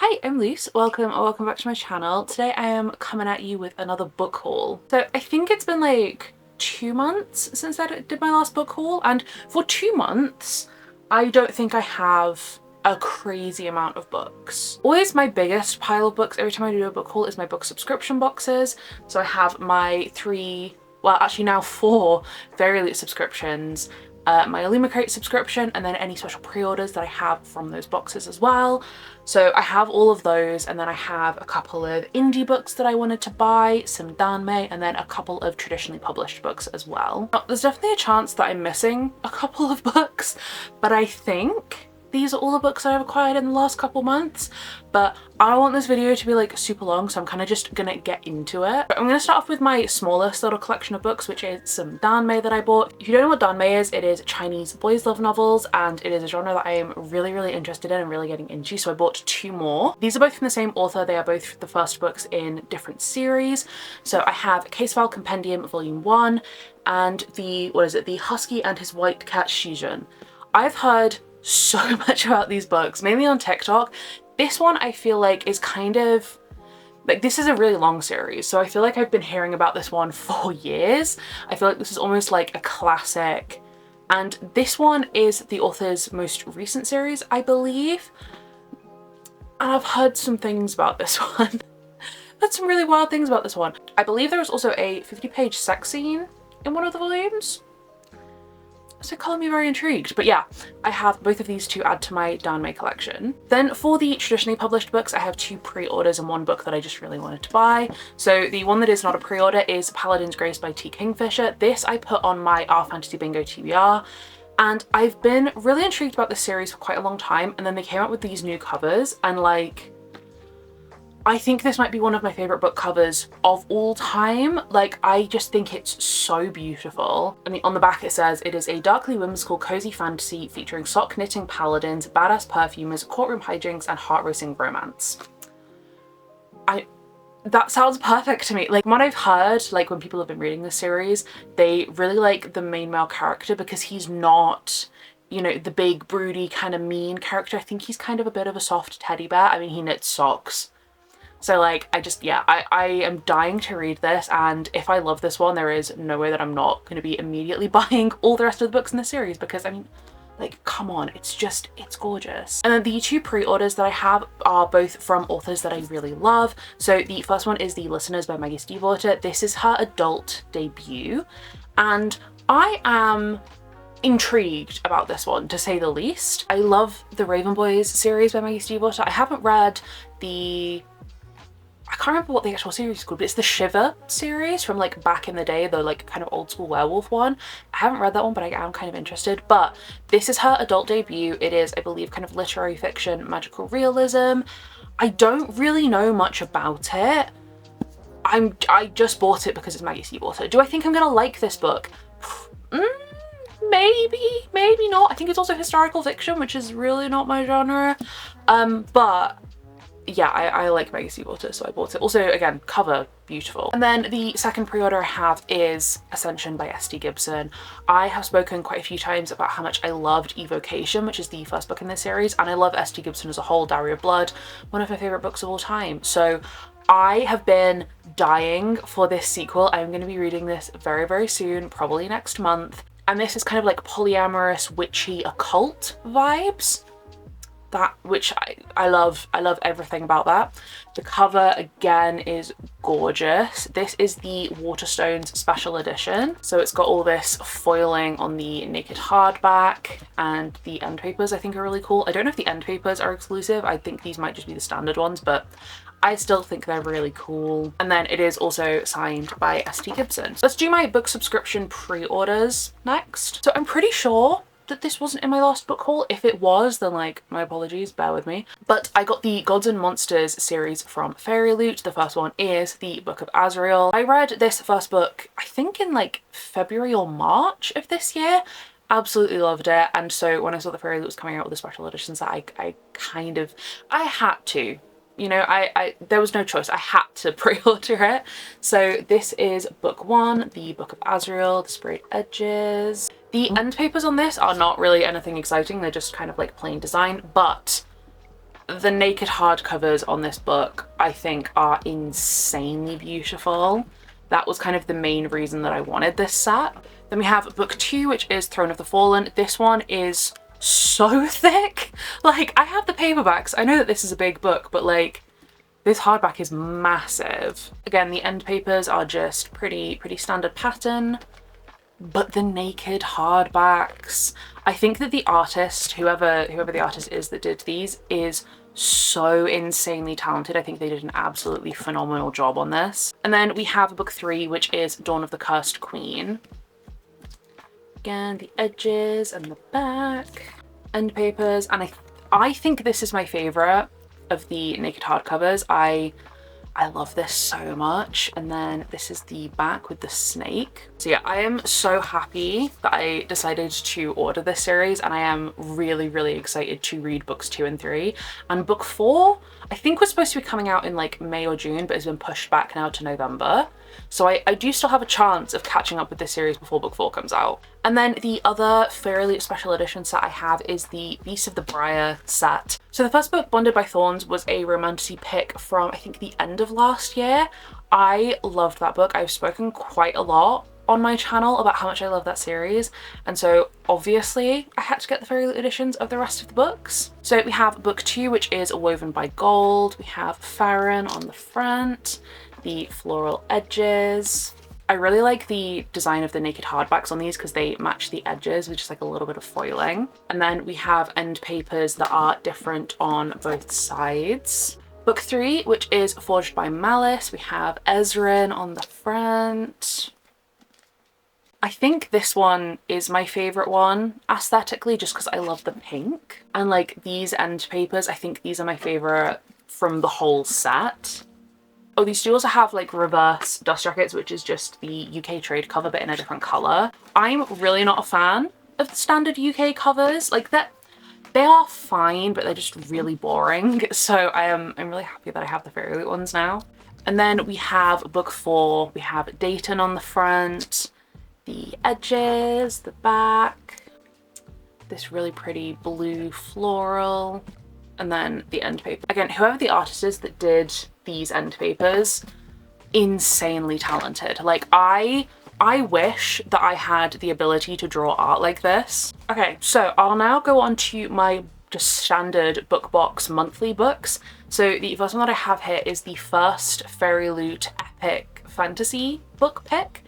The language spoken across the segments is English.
Hi, I'm Luce. Welcome back to my channel. Today I am coming at you with another book haul. So I think it's been like 2 months since I did my last book haul, and for 2 months I don't think I have a crazy amount of books. Always my biggest pile of books every time I do a book haul is my book subscription boxes. So I have my actually now four Fairy subscriptions, my Illumicrate subscription, and then any special pre-orders that I have from those boxes as well. So I have all of those, and then I have a couple of indie books that I wanted to buy, some Danmei, and then a couple of traditionally published books as well. Now, there's definitely a chance that I'm missing a couple of books, but I think these are all the books that I've acquired in the last couple months, but I don't want this video to be like super long, so I'm kind of just gonna get into it. But I'm gonna start off with my smallest little collection of books, which is some Danmei that I bought. If you don't know what Danmei is, it is Chinese boys love novels, and it is a genre that I am really interested in and really getting into, so I bought two more. These are both from the same author. They are both the first books in different series. So I have Case File Compendium Volume 1 and the Husky and His White Cat Shizhen. I've heard so much about these books, mainly on TikTok. This one I feel like is kind of like, this is a really long series, so I feel like I've been hearing about this one for years. I feel like this is almost like a classic, and this one is the author's most recent series, I believe, and I've heard some things about this one. Heard some really wild things about this one. I believe there was also a 50-page sex scene in one of the volumes, so calling me very intrigued. But yeah, I have both of these to add to my Danmei collection. Then for the traditionally published books, I have two pre-orders and one book that I just really wanted to buy. So the one that is not a pre-order is Paladin's Grace by T. Kingfisher. This I put on my Our Fantasy Bingo TBR, and I've been really intrigued about this series for quite a long time, and then they came out with these new covers, and like, I think this might be one of my favorite book covers of all time. Like, I just think it's so beautiful. I mean, on the back it says, it is a darkly whimsical cozy fantasy featuring sock knitting paladins, badass perfumers, courtroom hijinks, and heart-racing romance. That sounds perfect to me. Like, what I've heard, like when people have been reading this series, they really like the main male character because he's not, you know, the big broody kind of mean character. I think he's kind of a bit of a soft teddy bear. I mean, he knits socks. So like, I am dying to read this, and if I love this one, there is no way that I'm not going to be immediately buying all the rest of the books in the series, because I mean, like, come on, it's gorgeous. And then the two pre-orders that I have are both from authors that I really love. So the first one is The Listeners by Maggie Stiefvater. This is her adult debut, and I am intrigued about this one, to say the least. I love the Raven Boys series by Maggie Stiefvater. I haven't read I can't remember what the actual series is called, but it's the Shiver series from like back in the day, the like kind of old school werewolf one. I haven't read that one, but I am kind of interested. But this is her adult debut. It is, I believe, kind of literary fiction, magical realism. I don't really know much about it. I just bought it because it's Maggie Stiefvater. Do I think I'm gonna like this book? Maybe not. I think it's also historical fiction, which is really not my genre. But yeah, I like Maggie Stiefvater, so I bought it. Also, again, cover beautiful. And then the second pre-order I have is Ascension by S.T. Gibson. I have spoken quite a few times about how much I loved Evocation, which is the first book in this series, and I love S.T. Gibson as a whole. Diary of Blood, one of my favorite books of all time. So I have been dying for this sequel. I'm going to be reading this very soon, probably next month. And this is kind of like polyamorous, witchy, occult vibes. Which I love. I love everything about that. The cover again is gorgeous. This is the Waterstones special edition. So it's got all this foiling on the naked hardback, and the end papers I think are really cool. I don't know if the end papers are exclusive. I think these might just be the standard ones, but I still think they're really cool. And then it is also signed by S.T. Gibson. Let's do my book subscription pre-orders next. So I'm pretty sure that this wasn't in my last book haul. If it was, then like, my apologies, bear with me. But I got the Gods and Monsters series from Fairy Loot. The first one is the Book of Azrael. I read this first book, I think in like February or March of this year. Absolutely loved it. And so when I saw that Fairy Loot was coming out with the special editions, I had to. You know, there was no choice. I had to pre-order it. So this is book one, the Book of Azrael, the Sprayed Edges. The end papers on this are not really anything exciting. They're just kind of like plain design, but The naked hardcovers on this book, I think, are insanely beautiful. That was kind of the main reason that I wanted this set. Then we have book 2, which is Throne of the Fallen. This one is so thick. Like, I have the paperbacks. I know that this is a big book, but like, this hardback is massive. Again, the end papers are just pretty standard pattern, but the naked hardbacks, I think that the artist, whoever the artist is that did these, is so insanely talented. I think they did an absolutely phenomenal job on this. And then we have book 3, which is Dawn of the Cursed Queen. Again, the edges and the back, end papers, and I think this is my favorite of the naked hardcovers. I love this so much. And then this is the back with the snake. So yeah, I am so happy that I decided to order this series, and I am really excited to read books 2 and 3. And book 4, I think was supposed to be coming out in like May or June, but has been pushed back now to November. So I do still have a chance of catching up with this series before book 4 comes out. And then the other Fairy Loot special edition set I have is the Beast of the Briar set. So the first book, Bonded by Thorns, was a romantasy pick from I think the end of last year. I loved that book. I've spoken quite a lot on my channel about how much I love that series, and so obviously I had to get the Fairy Loot editions of the rest of the books. So we have book 2, which is Woven by Gold. We have Farron on the front, the floral edges. I really like the design of the naked hardbacks on these because they match the edges with just like a little bit of foiling. And then we have end papers that are different on both sides. Book 3, which is Forged by Malice. We have Ezran on the front. I think this one is my favorite one aesthetically, just because I love the pink. And like these end papers, I think these are my favorite from the whole set. Oh, these do also have like reverse dust jackets, which is just the UK trade cover, but in a different color. I'm really not a fan of the standard UK covers. Like that, they are fine, but they're just really boring. So I'm really happy that I have the Fairy Loot ones now. And then we have book 4. We have Dayton on the front, the edges, the back, this really pretty blue floral, and then the end paper. Again, whoever the artist is that did these end papers, insanely talented. Like I wish that I had the ability to draw art like this. Okay, so I'll now go on to my just standard book box monthly books. So the first one that I have here is the first Fairy Loot epic fantasy book pick,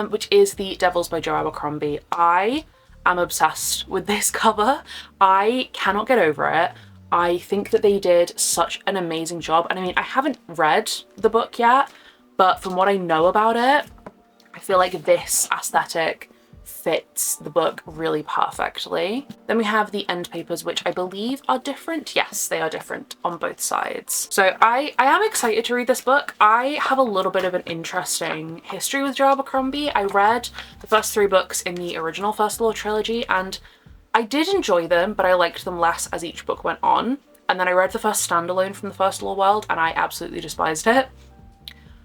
which is The Devils by Joe Abercrombie. I am obsessed with this cover. I cannot get over it. I think that they did such an amazing job. And I mean, I haven't read the book yet, but from what I know about it, I feel like this aesthetic fits the book really perfectly. Then we have the end papers, which I believe are different. Yes, they are different on both sides. So I am excited to read this book. I have a little bit of an interesting history with Joe Abercrombie. I read the first 3 books in the original First Law trilogy, and I did enjoy them, but I liked them less as each book went on. And then I read the first standalone from the First Law world, and I absolutely despised it.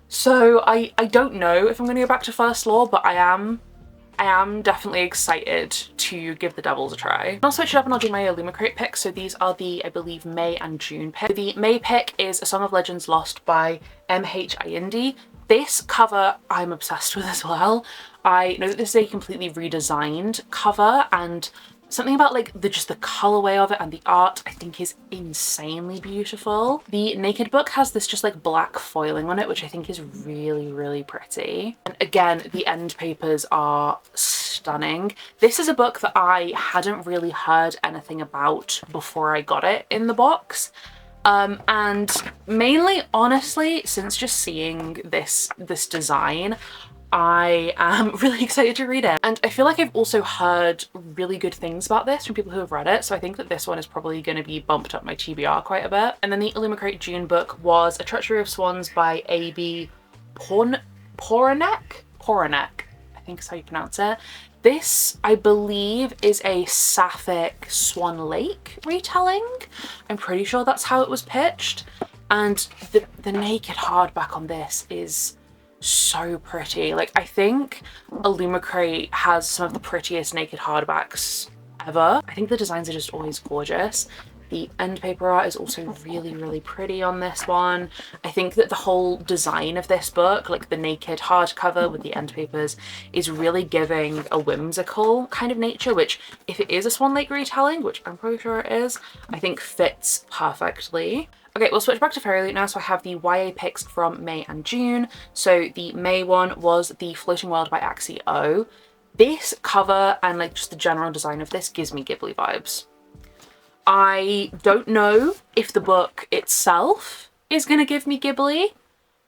So I don't know if I'm going to go back to First Law, but I am definitely excited to give The Devils a try. I'll switch it up and I'll do my Illumicrate picks. So these are the, I believe, May and June pick. The May pick is A Song of Legends Lost by M.H. Ayinde. This cover I'm obsessed with as well. I know that this is a completely redesigned cover, and something about like just the colorway of it and the art I think is insanely beautiful. The naked book has this just like black foiling on it, which I think is really pretty. And again, the end papers are stunning. This is a book that I hadn't really heard anything about before I got it in the box. And mainly, honestly, since just seeing this design, I am really excited to read it. And I feel like I've also heard really good things about this from people who have read it, so I think that this one is probably going to be bumped up my TBR quite a bit. And then the Illumicrate June book was A Treachery of Swans by A.B. Poranek, I think is how you pronounce it. This, I believe, is a Sapphic Swan Lake retelling. I'm pretty sure that's how it was pitched. And the naked hardback on this is so pretty. Like, I think Illumicrate has some of the prettiest naked hardbacks ever. I think the designs are just always gorgeous. The end paper art is also really, really pretty on this one. I think that the whole design of this book, like the naked hardcover with the end papers, is really giving a whimsical kind of nature, which if it is a Swan Lake retelling, which I'm pretty sure it is, I think fits perfectly. Okay, we'll switch back to Fairy Loot now. So I have the YA picks from May and June. So the May one was The Floating World by Axie-O. This cover and like just the general design of this gives me Ghibli vibes. I don't know if the book itself is going to give me Ghibli,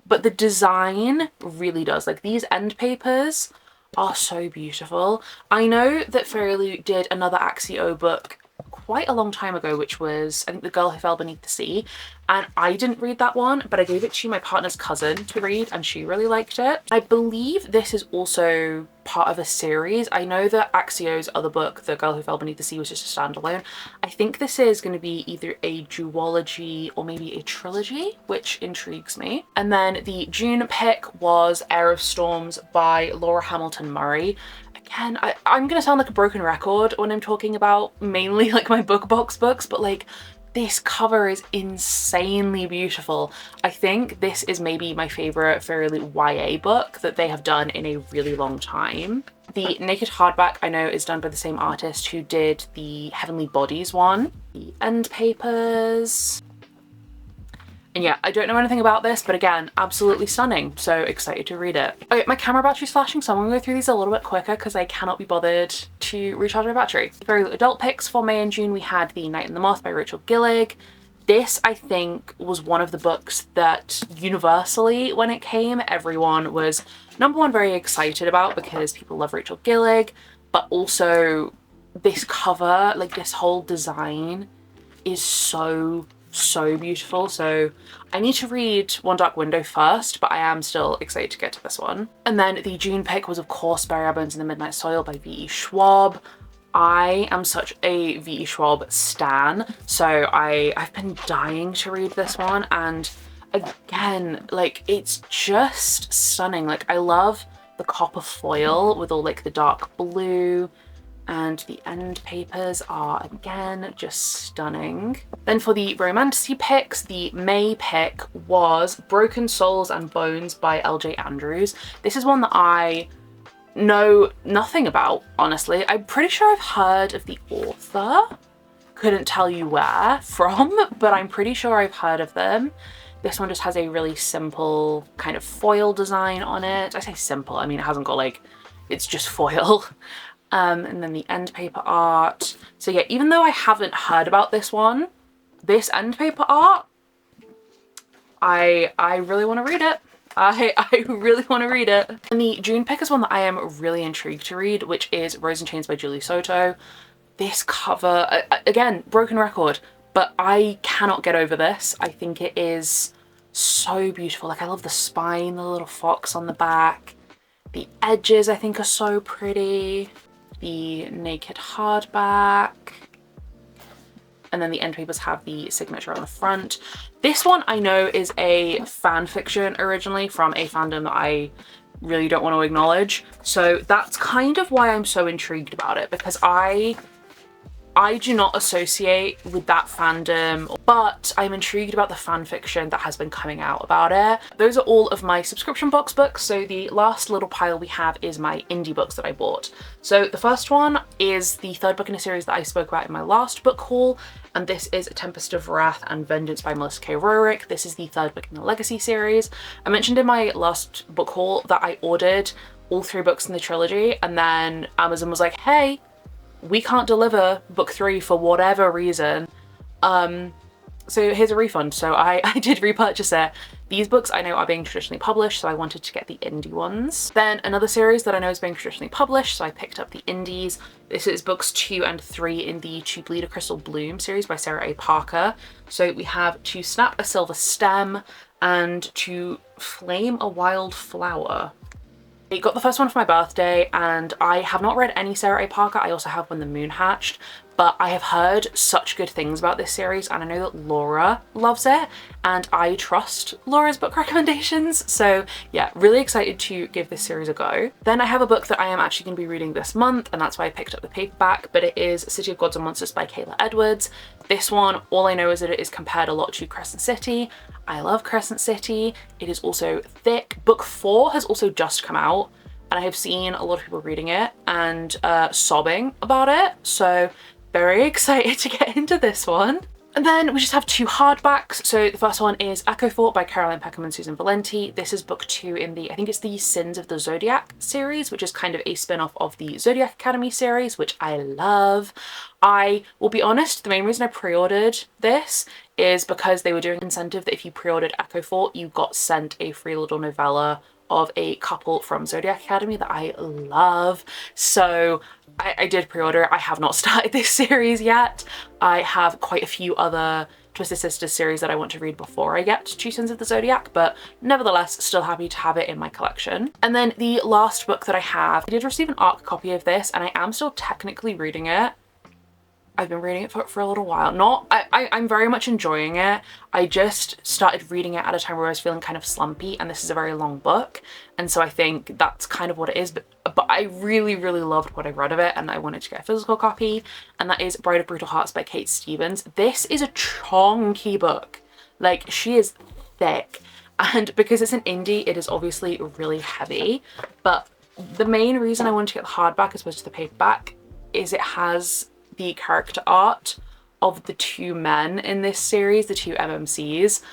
but the design really does. Like these end papers are so beautiful. I know that Fairy Loot did another Axie-O book quite a long time ago, which was I think The Girl Who Fell Beneath the Sea, and I didn't read that one, but I gave it to my partner's cousin to read and she really liked it. I believe this is also part of a series. I know that Axie-O's other book, The Girl Who Fell Beneath the Sea, was just a standalone. I think this is going to be either a duology or maybe a trilogy, which intrigues me. And then the June pick was Heir of Storms by Laura Hamilton Murray. Again, I'm going to sound like a broken record when I'm talking about mainly like my book box books, but like this cover is insanely beautiful. I think this is maybe my favorite Fairy Loot YA book that they have done in a really long time. The naked hardback I know is done by the same artist who did the Heavenly Bodies one. The end papers. And yeah, I don't know anything about this, but again, absolutely stunning. So excited to read it. Okay, my camera battery's flashing, so I'm gonna go through these a little bit quicker because I cannot be bothered to recharge my battery. Very little adult picks for May and June. We had The Night and the Moth by Rachel Gillig. This, I think, was one of the books that universally, when it came, everyone was number one very excited about because people love Rachel Gillig, but also this cover, like this whole design is so beautiful. So I need to read One Dark Window first, but I am still excited to get to this one. And then the June pick was of course Bury Our Bones in the Midnight Soil by V.E. Schwab. I am such a V.E. Schwab stan, so I've been dying to read this one, and again, like it's just stunning. Like I love the copper foil with all like the dark blue, and the end papers are again just stunning. Then for the romantasy picks, the May pick was Broken Souls and Bones by L.J. Andrews. This is one that I know nothing about, honestly. I'm pretty sure I've heard of the author. Couldn't tell you where from, but I'm pretty sure I've heard of them. This one just has a really simple kind of foil design on it. I say simple, I mean it hasn't got like, it's just foil. And then the end paper art. So yeah, even though I haven't heard about this one, this end paper art, I really want to read it. I really want to read it. And the June pick is one that I am really intrigued to read, which is Rose and Chains by Julie Soto. This cover, again, broken record, but I cannot get over this. I think it is so beautiful. Like I love the spine, the little fox on the back. The edges I think are so pretty. The naked hardback. And then the end papers have the signature on the front. This one I know is a fan fiction originally from a fandom that I really don't want to acknowledge. So that's kind of why I'm so intrigued about it, because I do not associate with that fandom, but I'm intrigued about the fan fiction that has been coming out about it. Those are all of my subscription box books, so the last little pile we have is my indie books that I bought. So the first one is the third book in a series that I spoke about in my last book haul, and this is A Tempest of Wrath and Vengeance by Melissa K. Roerick. This is the third book in the Legacy series. I mentioned in my last book haul that I ordered all 3 books in the trilogy, and then Amazon was like, hey, we can't deliver book 3 for whatever reason. So here's a refund. So I did repurchase it. These books I know are being traditionally published, so I wanted to get the indie ones. Then another series that I know is being traditionally published, so I picked up the indies. This is books 2 and 3 in the To Bleed a Crystal Bloom series by Sarah A. Parker. So we have To Snap a Silver Stem and To Flame a Wild Flower. I got the first one for my birthday, and I have not read any Sarah A. Parker. I also have When the Moon Hatched, but I have heard such good things about this series, and I know that Laura loves it, and I trust Laura's book recommendations. So yeah, really excited to give this series a go. Then I have a book that I am actually going to be reading this month, and that's why I picked up the paperback, but it is City of Gods and Monsters by Kayla Edwards. This one, all I know is that it is compared a lot to Crescent City. I love Crescent City. It is also thick. Book 4 has also just come out, and I have seen a lot of people reading it and sobbing about it. So very excited to get into this one. And then we just have 2 hardbacks. So the first one is Echo Fort by Caroline Peckham and Susan Valenti. This is book 2 in the, I think it's the Sins of the Zodiac series, which is kind of a spin-off of the Zodiac Academy series, which I love. I will be honest, the main reason I pre-ordered this is because they were doing an incentive that if you pre-ordered Echo Fort, you got sent a free little novella of a couple from Zodiac Academy that I love. So I did pre-order it. I have not started this series yet. I have quite a few other Twisted Sisters series that I want to read before I get to Sins of the Zodiac, but nevertheless, still happy to have it in my collection. And then the last book that I have, I did receive an ARC copy of this, and I am still technically reading it. I've been reading it for a little while. I'm very much enjoying it. I just started reading it at a time where I was feeling kind of slumpy, and this is a very long book. And so I think that's kind of what it is. But I really, really loved what I read of it, and I wanted to get a physical copy. And that is Bride of Brutal Hearts by Kate Stevens. This is a chunky book. Like, she is thick. And because it's an indie, it is obviously really heavy. But the main reason I wanted to get the hardback as opposed to the paperback is it has the character art of the 2 men in this series, the 2 MMCs,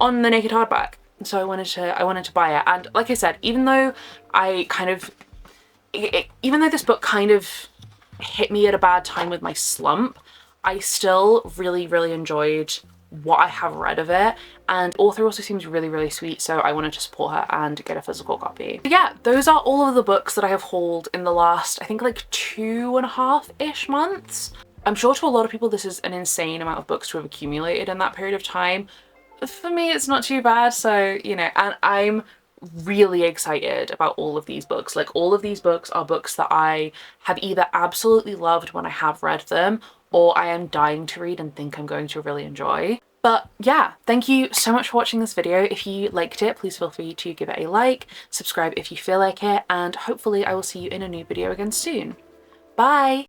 on the naked hardback. So I wanted to buy it. And like I said, even though even though this book kind of hit me at a bad time with my slump, I still really, really enjoyed what I have read of it, and author also seems really, really sweet, so I wanted to support her and get a physical copy. But yeah, those are all of the books that I have hauled in the last, I think, like 2.5-ish months. I'm sure to a lot of people this is an insane amount of books to have accumulated in that period of time. For me, it's not too bad, so, you know, and I'm really excited about all of these books. Like, all of these books are books that I have either absolutely loved when I have read them, or I am dying to read and think I'm going to really enjoy. But yeah, thank you so much for watching this video. If you liked it, please feel free to give it a like, subscribe if you feel like it, and hopefully I will see you in a new video again soon. Bye!